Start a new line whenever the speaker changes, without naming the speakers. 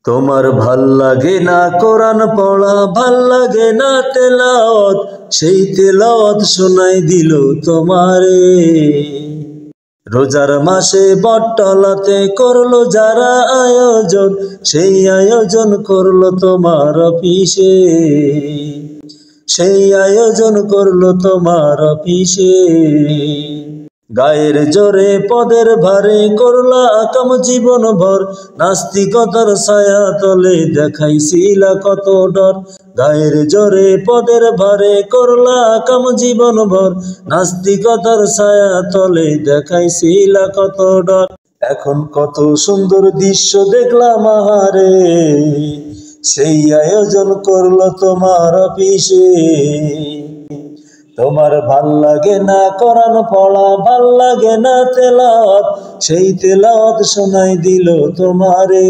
তোমার ভাল লাগে না কোরআন পড়া, ভাল লাগে না তেলাওয়াত, সেই তেলাওয়াত শোনাই দিল তোমারে। রোজার মাসে বটতলাতে করলো যারা আয়োজন, সেই আয়োজন করলো তোমার অফিসে, সেই আয়োজন করলো তোমার অফিসে। গায়ের জোরে পদের ভারে করলা আকাম জীবন ভর, নাস্তিকতার ছায়া তলে দেখাইছিলা কত ডর। গায়ের জোরে পদের ভারে করলা আকাম জীবন ভর, নাস্তিকতার ছায়া তলে দেখাইছিলা কত ডর। এখন কত সুন্দর দৃশ্য দেখলাম আহারে, সেই আয়োজন করলো তোমার অফিসে। তোমার ভাল লাগে না কোরআন পড়া, ভাল লাগে না তেলাওয়াত, সেই তেলাওয়াত শোনাই দিল তোমারে।